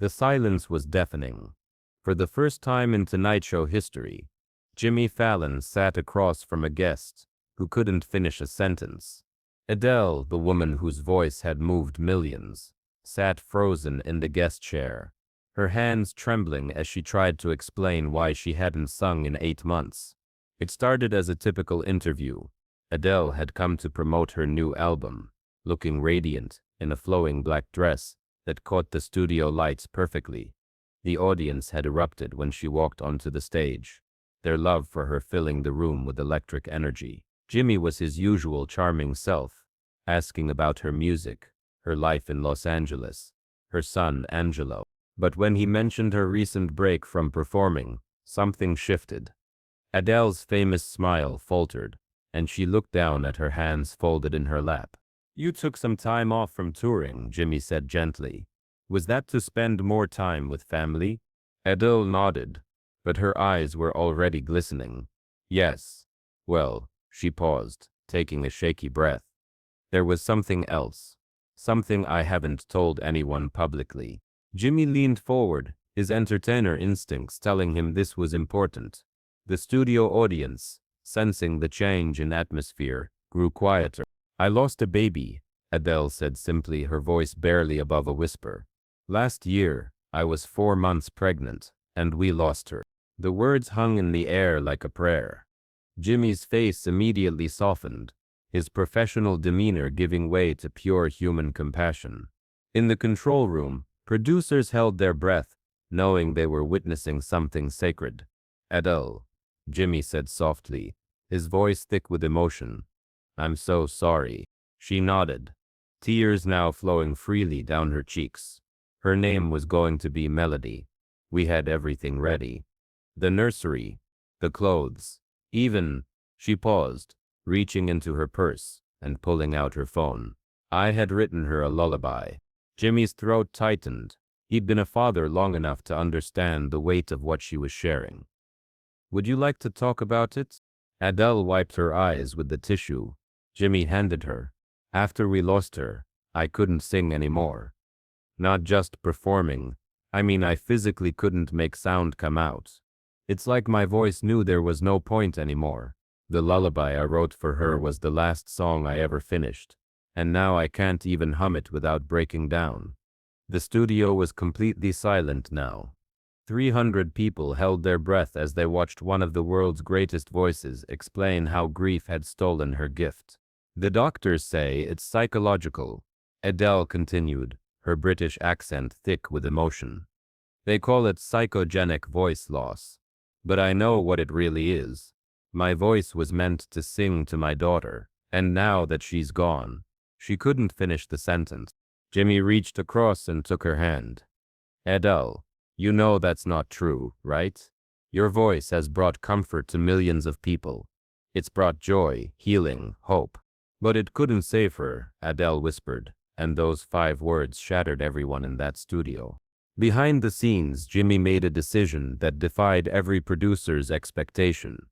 The silence was deafening. For the first time in Tonight Show history, Jimmy Fallon sat across from a guest who couldn't finish a sentence. Adele, the woman whose voice had moved millions, sat frozen in the guest chair, her hands trembling as she tried to explain why she hadn't sung in 8 months. It started as a typical interview. Adele had come to promote her new album, looking radiant in a flowing black dress that caught the studio lights perfectly. The audience had erupted when she walked onto the stage, their love for her filling the room with electric energy. Jimmy was his usual charming self, asking about her music, her life in Los Angeles, her son Angelo. But when he mentioned her recent break from performing, something shifted. Adele's famous smile faltered, and she looked down at her hands folded in her lap. "You took some time off from touring," Jimmy said gently. "Was that to spend more time with family?" Adele nodded, but her eyes were already glistening. "Yes." "Well," she paused, taking a shaky breath. "There was something else. Something I haven't told anyone publicly." Jimmy leaned forward, his entertainer instincts telling him this was important. The studio audience, sensing the change in atmosphere, grew quieter. "I lost a baby," Adele said simply, her voice barely above a whisper. "Last year, I was 4 months pregnant, and we lost her." The words hung in the air like a prayer. Jimmy's face immediately softened, his professional demeanor giving way to pure human compassion. In the control room, producers held their breath, knowing they were witnessing something sacred. "Adele," Jimmy said softly, his voice thick with emotion. "I'm so sorry." She nodded, tears now flowing freely down her cheeks. Her name was going to be Melody. We had everything ready. The nursery, the clothes, even, she paused, reaching into her purse and pulling out her phone. I had written her a lullaby. Jimmy's throat tightened. He'd been a father long enough to understand the weight of what she was sharing. "Would you like to talk about it?" Adele wiped her eyes with the tissue Jimmy handed her. "After we lost her, I couldn't sing anymore. Not just performing. I mean, I physically couldn't make sound come out. It's like my voice knew there was no point anymore. The lullaby I wrote for her was the last song I ever finished, and now I can't even hum it without breaking down." The studio was completely silent now. 300 people held their breath as they watched one of the world's greatest voices explain how grief had stolen her gift. "The doctors say it's psychological," Adele continued, her British accent thick with emotion. "They call it psychogenic voice loss. But I know what it really is. My voice was meant to sing to my daughter, and now that she's gone." She couldn't finish the sentence. Jimmy reached across and took her hand. "Adele, you know that's not true, right? Your voice has brought comfort to millions of people. It's brought joy, healing, hope." "But it couldn't save her," Adele whispered, and those 5 words shattered everyone in that studio. Behind the scenes, Jimmy made a decision that defied every producer's expectation.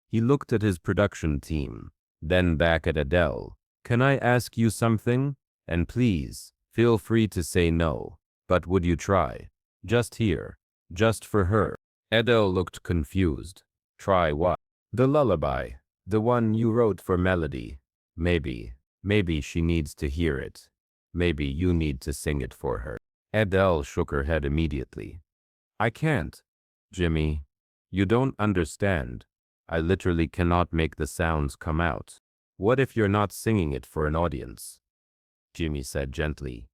He looked at his production team, then back at Adele. "Can I ask you something? And please, feel free to say no, but would you try? Just here, just for her." Adele looked confused. "Try what?" "The lullaby, the one you wrote for Melody. Maybe she needs to hear it. Maybe you need to sing it for her." Adele shook her head immediately. "I can't, Jimmy. You don't understand. I literally cannot make the sounds come out." "What if you're not singing it for an audience?" Jimmy said gently.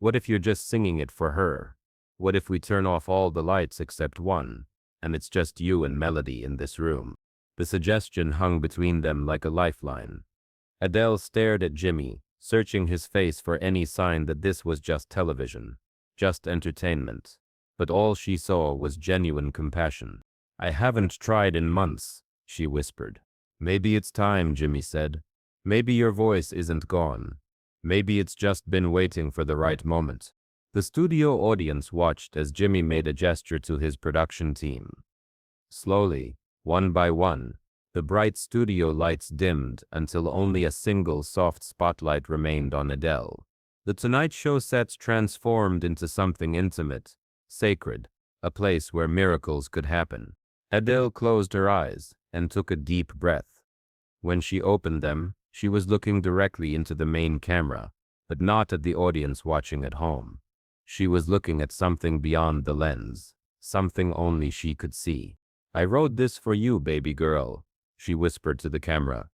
"What if you're just singing it for her? What if we turn off all the lights except one, and it's just you and Melody in this room?" The suggestion hung between them like a lifeline. Adele stared at Jimmy, searching his face for any sign that this was just television, just entertainment. But all she saw was genuine compassion. "I haven't tried in months," she whispered. "Maybe it's time," Jimmy said. "Maybe your voice isn't gone. Maybe it's just been waiting for the right moment." The studio audience watched as Jimmy made a gesture to his production team. Slowly, one by one, the bright studio lights dimmed until only a single soft spotlight remained on Adele. The Tonight Show sets transformed into something intimate, sacred, a place where miracles could happen. Adele closed her eyes and took a deep breath. When she opened them, she was looking directly into the main camera, but not at the audience watching at home. She was looking at something beyond the lens, something only she could see. "I wrote this for you, baby girl," she whispered to the camera.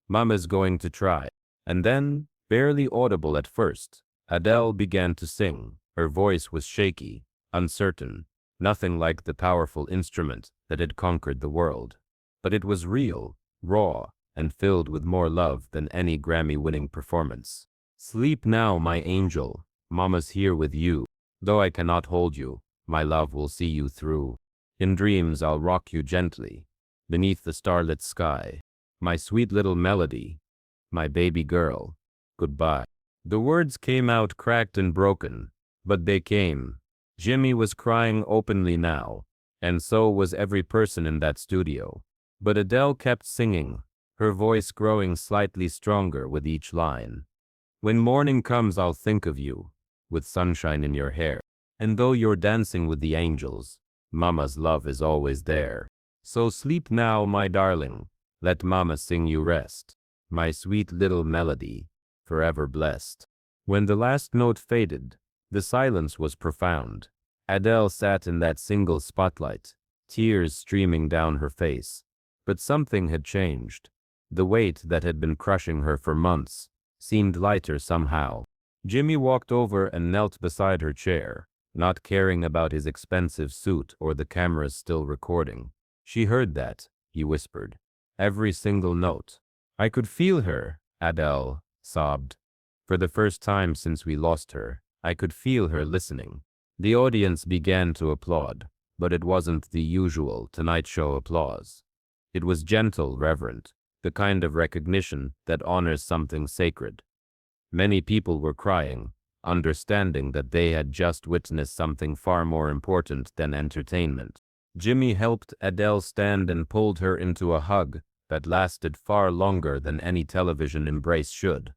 "Mama's going to try." And then, barely audible at first, Adele began to sing. Her voice was shaky, uncertain, nothing like the powerful instrument that had conquered the world. But it was real, raw, and filled with more love than any Grammy-winning performance. "Sleep now, my angel. Mama's here with you. Though I cannot hold you, my love will see you through. In dreams I'll rock you gently, beneath the starlit sky. My sweet little melody, my baby girl, goodbye." The words came out cracked and broken, but they came. Jimmy was crying openly now, and so was every person in that studio. But Adele kept singing, her voice growing slightly stronger with each line. "When morning comes, I'll think of you, with sunshine in your hair. And though you're dancing with the angels, Mama's love is always there. So sleep now, my darling. Let Mama sing you rest. My sweet little melody, forever blessed." When the last note faded, the silence was profound. Adele sat in that single spotlight, tears streaming down her face. But something had changed. The weight that had been crushing her for months seemed lighter somehow. Jimmy walked over and knelt beside her chair, not caring about his expensive suit or the cameras still recording. "She heard that," he whispered. "Every single note." "I could feel her," Adele sobbed. "For the first time since we lost her, I could feel her listening." The audience began to applaud, but it wasn't the usual Tonight Show applause. It was gentle, reverent, the kind of recognition that honors something sacred. Many people were crying, understanding that they had just witnessed something far more important than entertainment. Jimmy helped Adele stand and pulled her into a hug that lasted far longer than any television embrace should.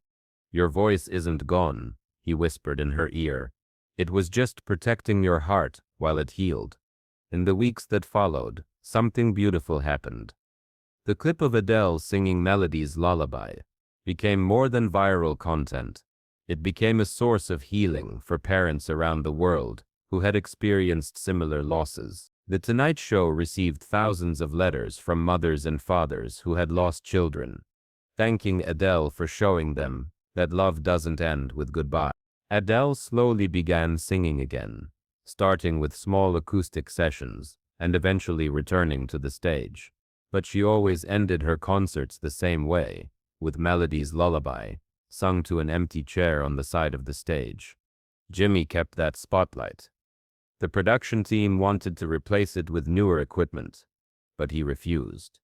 "Your voice isn't gone," he whispered in her ear. "It was just protecting your heart while it healed." In the weeks that followed, something beautiful happened. The clip of Adele singing Melody's lullaby became more than viral content. It became a source of healing for parents around the world who had experienced similar losses. The Tonight Show received thousands of letters from mothers and fathers who had lost children, thanking Adele for showing them that love doesn't end with goodbye. Adele slowly began singing again, starting with small acoustic sessions and eventually returning to the stage. But she always ended her concerts the same way, with Melody's lullaby, sung to an empty chair on the side of the stage. Jimmy kept that spotlight. The production team wanted to replace it with newer equipment, but he refused.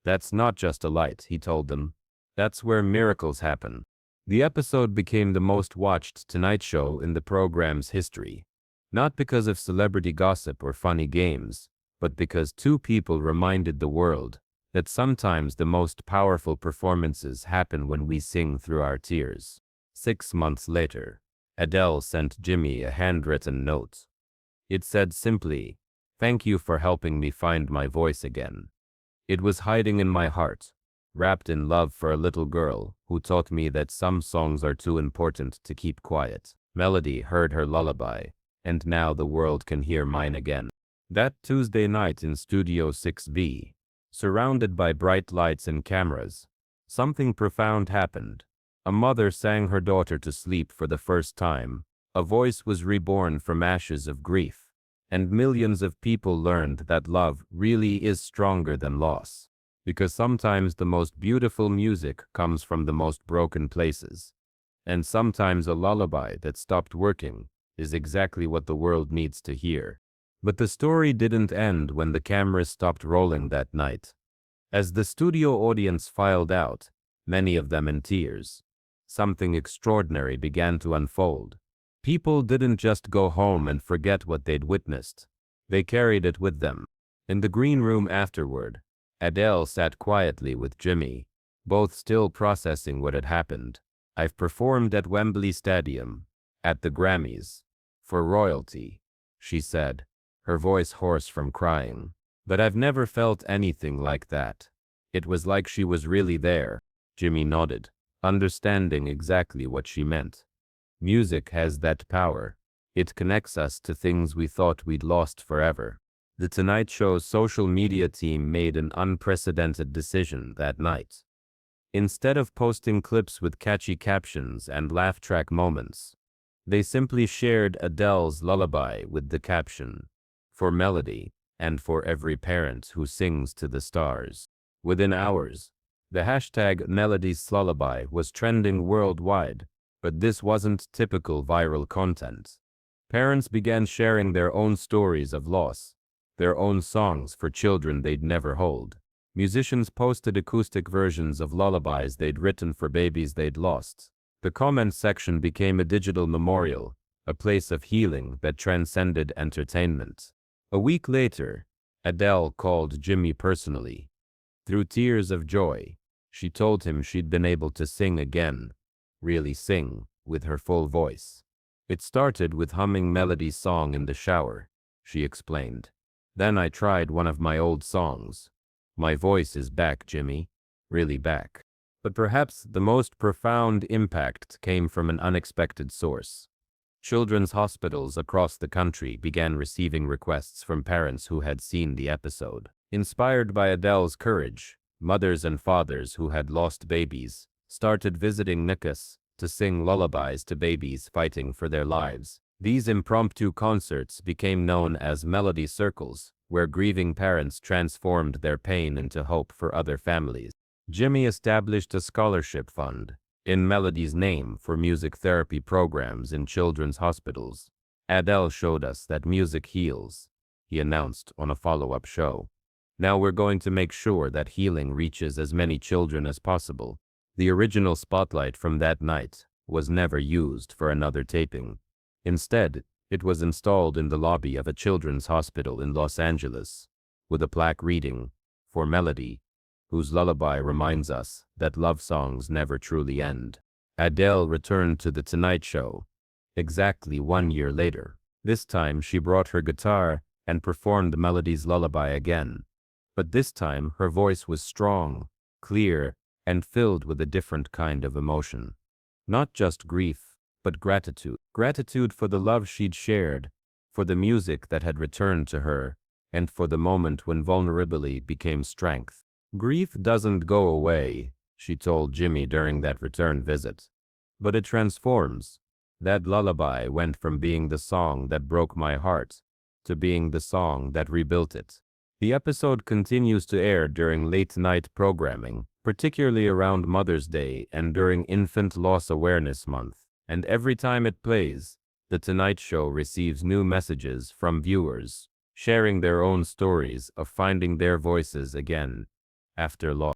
"That's not just a light," he told them. "That's where miracles happen." The episode became the most watched Tonight Show in the program's history, not because of celebrity gossip or funny games, but because two people reminded the world that sometimes the most powerful performances happen when we sing through our tears. 6 months later, Adele sent Jimmy a handwritten note. It said simply, "Thank you for helping me find my voice again. It was hiding in my heart, wrapped in love for a little girl who taught me that some songs are too important to keep quiet." Melody heard her lullaby, and now the world can hear mine again. That Tuesday night in Studio 6B, surrounded by bright lights and cameras, something profound happened. A mother sang her daughter to sleep for the first time. A voice was reborn from ashes of grief, and millions of people learned that love really is stronger than loss. Because sometimes the most beautiful music comes from the most broken places. And sometimes a lullaby that stopped working is exactly what the world needs to hear. But the story didn't end when the cameras stopped rolling that night. As the studio audience filed out, many of them in tears, something extraordinary began to unfold. People didn't just go home and forget what they'd witnessed. They carried it with them. In the green room afterward, Adele sat quietly with Jimmy, both still processing what had happened. "I've performed at Wembley Stadium, at the Grammys, for royalty," she said, her voice hoarse from crying. But I've never felt anything like that. It was like she was really there. Jimmy nodded, understanding exactly what she meant. Music has that power. It connects us to things we thought we'd lost forever. The Tonight Show's social media team made an unprecedented decision that night. Instead of posting clips with catchy captions and laugh track moments, they simply shared Adele's lullaby with the caption, "For Melody, and for every parent who sings to the stars." Within hours, the hashtag Melody's Lullaby was trending worldwide, but this wasn't typical viral content. Parents began sharing their own stories of loss, their own songs for children they'd never hold. Musicians posted acoustic versions of lullabies they'd written for babies they'd lost. The comment section became a digital memorial, a place of healing that transcended entertainment. A week later, Adele called Jimmy personally. Through tears of joy, she told him she'd been able to sing again, really sing, with her full voice. "It started with humming Melody's song in the shower," she explained. "Then I tried one of my old songs. My voice is back, Jimmy, really back." But perhaps the most profound impact came from an unexpected source. Children's hospitals across the country began receiving requests from parents who had seen the episode. Inspired by Adele's courage, mothers and fathers who had lost babies started visiting NICUs to sing lullabies to babies fighting for their lives. These impromptu concerts became known as Melody Circles, where grieving parents transformed their pain into hope for other families. Jimmy established a scholarship fund, in Melody's name, for music therapy programs in children's hospitals. "Adele showed us that music heals," he announced on a follow-up show. "Now we're going to make sure that healing reaches as many children as possible." The original spotlight from that night was never used for another taping. Instead, it was installed in the lobby of a children's hospital in Los Angeles, with a plaque reading, "For Melody, whose lullaby reminds us that love songs never truly end." Adele returned to The Tonight Show exactly 1 year later. This time she brought her guitar and performed Melody's lullaby again. But this time her voice was strong, clear, and filled with a different kind of emotion. Not just grief, but gratitude. Gratitude for the love she'd shared, for the music that had returned to her, and for the moment when vulnerability became strength. "Grief doesn't go away," she told Jimmy during that return visit, "but it transforms. That lullaby went from being the song that broke my heart to being the song that rebuilt it." The episode continues to air during late-night programming, particularly around Mother's Day and during Infant Loss Awareness Month. And every time it plays, The Tonight Show receives new messages from viewers, sharing their own stories of finding their voices again after loss.